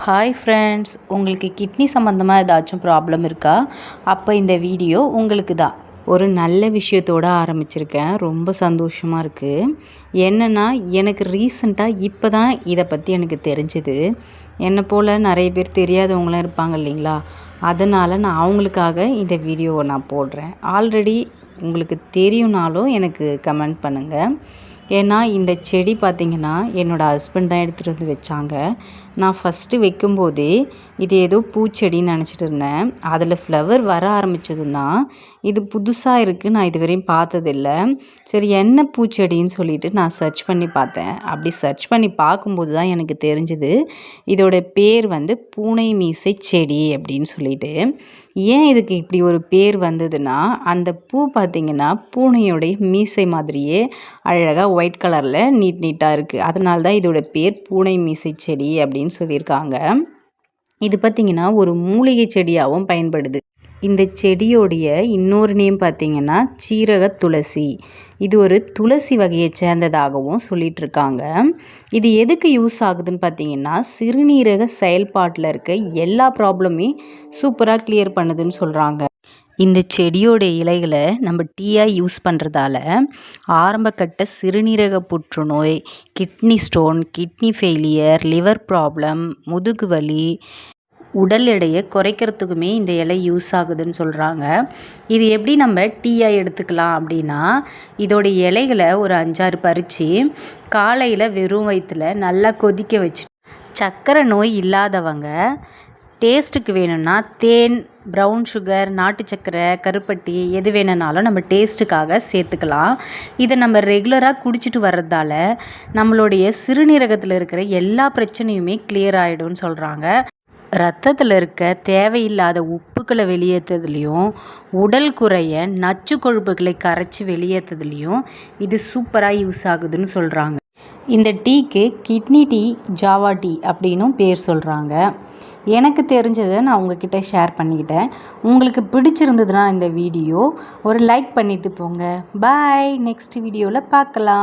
Hi friends, உங்களுக்கு kidney சம்மந்தமாக ஏதாச்சும் ப்ராப்ளம் இருக்கா? அப்போ இந்த வீடியோ உங்களுக்கு தான். ஒரு நல்ல விஷயத்தோடு ஆரம்பிச்சிருக்கேன். ரொம்ப சந்தோஷமாக இருக்குது. என்னென்னா, எனக்கு ரீசண்டாக இப்போ தான் இதை பற்றி எனக்கு தெரிஞ்சுது. என்னை போல் நிறைய பேர் தெரியாதவங்களாம் இருப்பாங்க இல்லைங்களா? அதனால் நான் அவங்களுக்காக இந்த வீடியோவை நான் போடுறேன். ஆல்ரெடி உங்களுக்கு தெரியும்னாலும் எனக்கு கமெண்ட் பண்ணுங்கள். ஏன்னா இந்த செடி பார்த்திங்கன்னா என்னோடய ஹஸ்பண்ட் தான் எடுத்துகிட்டு வந்து வச்சாங்க. நான் ஃபஸ்ட்டு வைக்கும்போதே இது ஏதோ பூச்செடின்னு நினச்சிட்டு இருந்தேன். அதில் ஃப்ளவர் வர ஆரம்பித்ததும் தான் இது புதுசாக இருக்குது, நான் இதுவரையும் பார்த்ததில்ல. சரி என்ன பூச்செடின்னு சொல்லிவிட்டு நான் சர்ச் பண்ணி பார்த்தேன். அப்படி சர்ச் பண்ணி பார்க்கும்போது தான் எனக்கு தெரிஞ்சுது இதோட பேர் வந்து பூனை மீசை செடி அப்படின்னு சொல்லிட்டு. ஏன் இதுக்கு இப்படி ஒரு பேர் வந்ததுன்னா, அந்த பூ பார்த்திங்கன்னா பூனையோடைய மீசை மாதிரியே அழகாக ஒயிட் கலரில் நீட்டாக இருக்குது. அதனால தான் இதோட பேர் பூனை மீசை செடி அப்படின்னு சொல்லியிருக்காங்க. இது பார்த்திங்கன்னா ஒரு மூலிகை செடியாகவும் பயன்படுது. இந்த செடியோடைய இன்னொரு நேம் பார்த்திங்கன்னா சீரக துளசி. இது ஒரு துளசி வகையை சேர்ந்ததாகவும் சொல்லிகிட்டு இருக்காங்க. இது எதுக்கு யூஸ் ஆகுதுன்னு பார்த்திங்கன்னா, சிறுநீரக செயல்பாட்டில் இருக்க எல்லா ப்ராப்ளமே சூப்பராக கிளியர் பண்ணுதுன்னு சொல்கிறாங்க. இந்த செடியோட இலைகளை நம்ம டீயாக யூஸ் பண்ணுறதால ஆரம்பக்கட்ட சிறுநீரக புற்றுநோய், kidney stone, kidney failure, liver problem, முதுகு வலி, உடல் எடையை குறைக்கிறதுக்குமே இந்த இலை யூஸ் ஆகுதுன்னு சொல்கிறாங்க. இது எப்படி நம்ம டீயாக எடுத்துக்கலாம் அப்படின்னா, இதோட இலைகளை ஒரு 5-6 பறித்து காலையில் வெறும் வயிற்றில் நல்லா கொதிக்க வச்சு, சர்க்கரை நோய் இல்லாதவங்க டேஸ்ட்டுக்கு வேணும்னா தேன், ப்ரௌன் சுகர், நாட்டு சர்க்கரை, கருப்பட்டி எது வேணுனாலும் நம்ம டேஸ்ட்டுக்காக சேர்த்துக்கலாம். இதை நம்ம ரெகுலராக குடிச்சிட்டு வர்றதால நம்மளுடைய சிறுநீரகத்தில் இருக்கிற எல்லா பிரச்சனையுமே கிளியர் ஆகிடும்னு சொல்கிறாங்க. ரத்தத்தில் இருக்க தேவையில்லாத உப்புக்களை வெளியேற்றதுலேயும், உடல் குறைய நச்சு கொழுப்புகளை கரைச்சி வெளியேற்றதுலேயும் இது சூப்பராக யூஸ் ஆகுதுன்னு சொல்கிறாங்க. இந்த டீக்கு கிட்னி டீ, ஜாவா டீ அப்படின்னும் பேர் சொல்கிறாங்க. எனக்கு தெரிஞ்சதை நான் உங்ககிட்ட ஷேர் பண்ணிக்கிட்டேன். உங்களுக்கு பிடிச்சிருந்ததுன்னா இந்த வீடியோ ஒரு லைக் பண்ணிவிட்டு போங்க. பாய். நெக்ஸ்ட் வீடியோவில் பார்க்கலாம்.